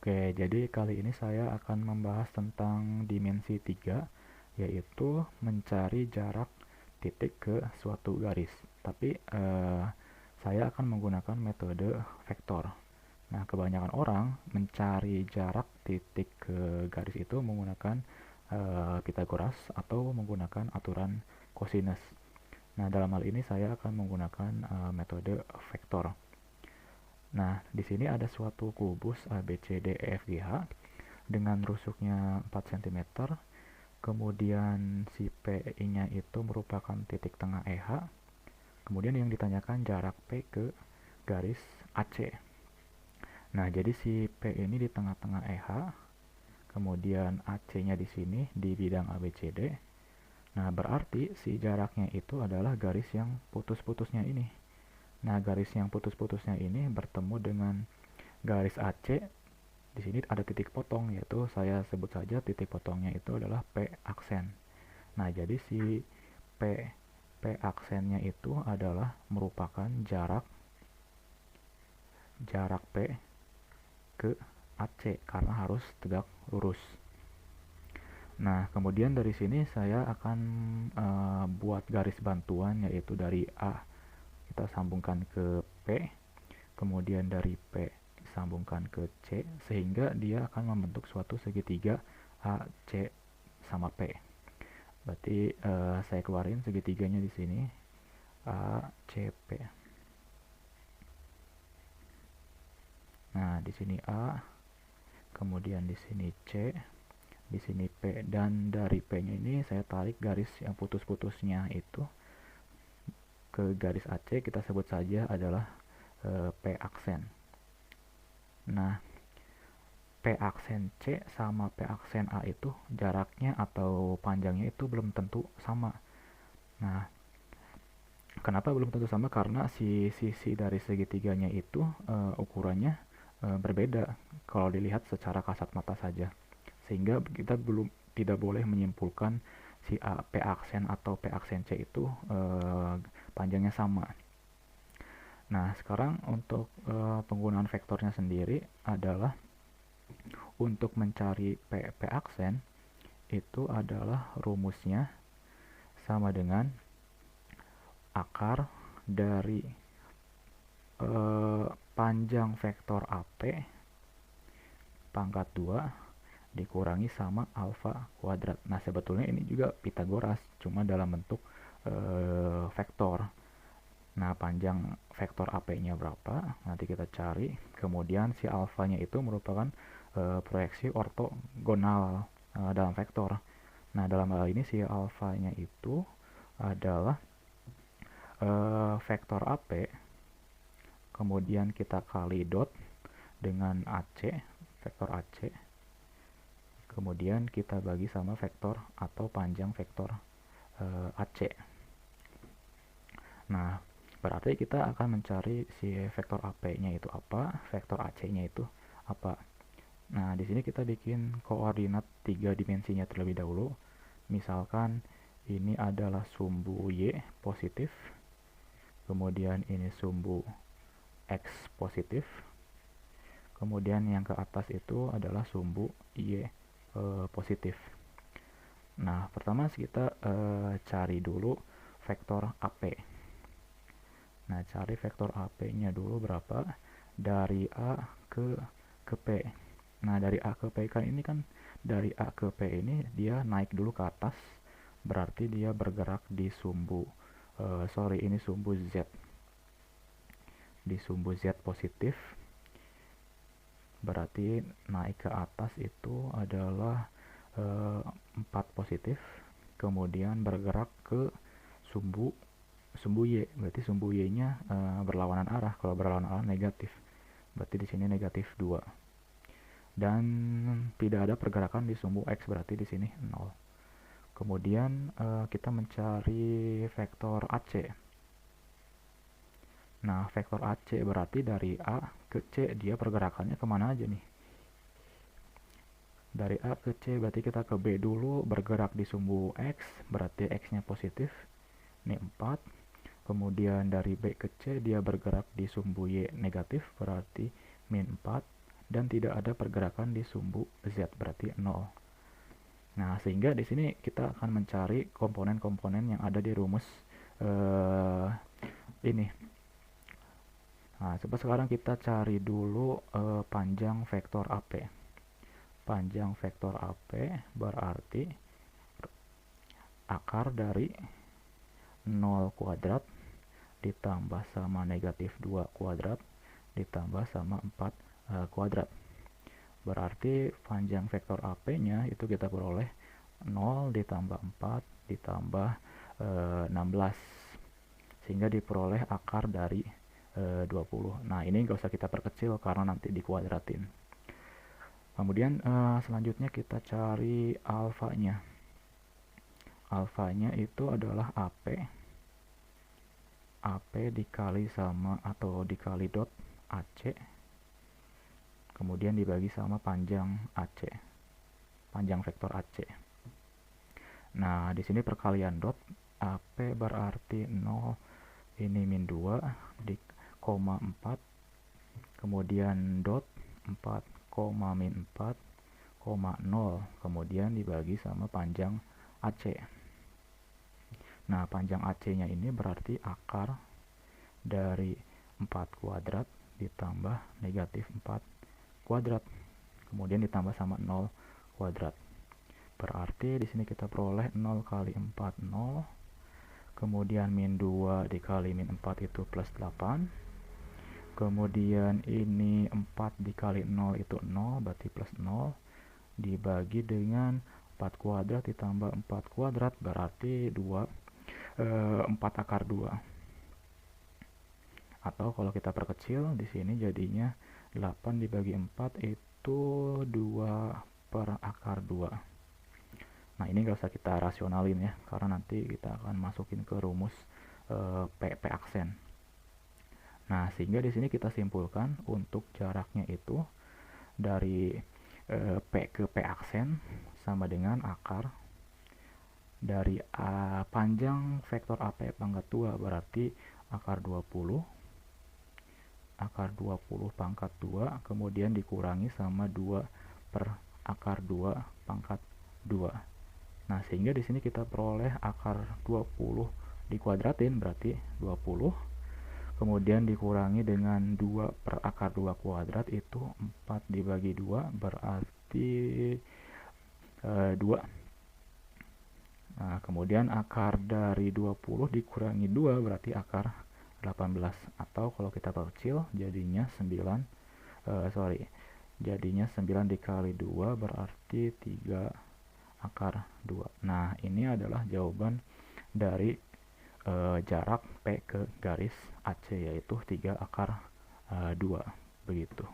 Oke, jadi kali ini saya akan membahas tentang dimensi 3, yaitu mencari jarak titik ke suatu garis. Tapi saya akan menggunakan metode vektor. Nah, kebanyakan orang mencari jarak titik ke garis itu menggunakan Pythagoras atau menggunakan aturan cosinus. Nah, dalam hal ini saya akan menggunakan metode vektor. Nah, di sini ada suatu kubus ABCDEFGH dengan rusuknya 4 cm. Kemudian si PI-nya itu merupakan titik tengah EH. Kemudian yang ditanyakan jarak P ke garis AC. Nah, jadi si P ini di tengah-tengah EH, kemudian AC-nya di sini di bidang ABCD. Nah, berarti si jaraknya itu adalah garis yang putus-putusnya ini. Nah, garis yang putus-putusnya ini bertemu dengan garis AC. Di sini ada titik potong, yaitu saya sebut saja titik potongnya itu adalah P aksen. Nah, jadi si P aksennya itu adalah merupakan jarak P ke AC karena harus tegak lurus. Nah, kemudian dari sini saya akan buat garis bantuan, yaitu dari A kita sambungkan ke P, kemudian dari P sambungkan ke C, sehingga dia akan membentuk suatu segitiga AC sama P. Berarti saya keluarin segitiganya di sini, ACP. Nah, di sini A, kemudian di sini C, di sini P, dan dari P-nya ini saya tarik garis yang putus-putusnya itu ke garis AC, kita sebut saja adalah P aksen. Nah, P aksen C sama P aksen A itu jaraknya atau panjangnya itu belum tentu sama. Nah, kenapa belum tentu sama? Karena si sisi dari segitiganya itu ukurannya berbeda kalau dilihat secara kasat mata saja. Sehingga kita belum tidak boleh menyimpulkan si P aksen atau P aksen C itu panjangnya sama. Nah, sekarang untuk penggunaan vektornya sendiri adalah untuk mencari P aksen itu adalah rumusnya sama dengan akar dari panjang vektor AP pangkat 2 dikurangi sama alfa kuadrat. Nah, sebetulnya ini juga Pythagoras, cuma dalam bentuk vektor. Nah, panjang vektor AP-nya berapa? Nanti kita cari. Kemudian si alfanya itu merupakan proyeksi ortogonal dalam vektor. Nah, dalam hal ini si alfanya itu adalah vektor AP, kemudian kita kali dot dengan AC, vektor AC, kemudian kita bagi sama vektor atau panjang vektor AC. Nah, berarti kita akan mencari si vektor AP-nya itu apa, vektor AC-nya itu apa. Nah, di sini kita bikin koordinat 3 dimensinya terlebih dahulu. Misalkan ini adalah sumbu Y positif, kemudian ini sumbu X positif, kemudian yang ke atas itu adalah sumbu Y positif. Nah, pertama kita cari dulu vektor AP. Nah, cari vektor AP-nya dulu berapa, dari A ke P. Nah, dari A ke P kan ini kan, dari A ke P ini dia naik dulu ke atas, berarti dia bergerak di sumbu ini sumbu Z. Di sumbu Z positif, berarti naik ke atas itu adalah 4 positif, kemudian bergerak ke sumbu Y, berarti sumbu Y-nya berlawanan arah. Kalau berlawanan arah negatif, berarti di sini negatif 2. Dan tidak ada pergerakan di sumbu X, berarti di sini 0. Kemudian kita mencari vektor AC. Nah, vektor AC berarti dari A ke C, dia pergerakannya kemana aja nih? Dari A ke C, berarti kita ke B dulu, bergerak di sumbu X, berarti X-nya positif, ini 4. Kemudian dari B ke C, dia bergerak di sumbu Y negatif, berarti min 4. dan tidak ada pergerakan di sumbu Z, berarti 0. Nah, sehingga di sini kita akan mencari komponen-komponen yang ada di rumus ini. Nah, coba sekarang kita cari dulu panjang vektor AP. Panjang vektor AP berarti akar dari 0 kuadrat ditambah sama negatif 2 kuadrat ditambah sama 4 kuadrat. Berarti panjang vektor AP-nya itu kita peroleh 0 ditambah 4 ditambah 16. Sehingga diperoleh akar dari 20. Nah, ini nggak usah kita perkecil karena nanti dikuadratin. Kemudian selanjutnya kita cari alfanya. Alfanya itu adalah AP. AP dikali sama atau dikali dot AC. Kemudian dibagi sama panjang AC. Panjang vektor AC. Nah, di sini perkalian dot AP berarti 0 ini min 2 di koma 4. Kemudian dot 4 koma min 4 koma 0. Kemudian dibagi sama panjang AC. Nah, panjang AC-nya ini berarti akar dari 4 kuadrat ditambah negatif 4 kuadrat. Kemudian ditambah sama 0 kuadrat. Berarti di sini kita peroleh 0 kali 4, 0. Kemudian min 2 dikali min 4 itu plus 8. Kemudian ini 4 dikali 0 itu 0, berarti plus 0. Dibagi dengan 4 kuadrat ditambah 4 kuadrat, berarti 4 akar 2. Atau kalau kita perkecil, di sini jadinya 8 dibagi 4 itu 2 per akar 2. Nah, ini nggak usah kita rasionalin ya, karena nanti kita akan masukin ke rumus P aksen. Nah, sehingga di sini kita simpulkan untuk jaraknya itu dari P ke P aksen sama dengan akar dari panjang vektor AP pangkat 2, berarti akar 20. Akar 20 pangkat 2 kemudian dikurangi sama 2 per akar 2 pangkat 2. Nah, sehingga di sini kita peroleh akar 20 dikuadratin berarti 20. Kemudian dikurangi dengan 2 per akar 2 kuadrat itu 4 dibagi 2 berarti 2. Nah, kemudian akar dari 20 dikurangi 2 berarti akar 18. Atau kalau kita perkecil jadinya 9. Jadinya 9 dikali 2 berarti 3 akar 2. Nah, ini adalah jawaban dari jarak P ke garis AC, yaitu 3 akar 2. Begitu.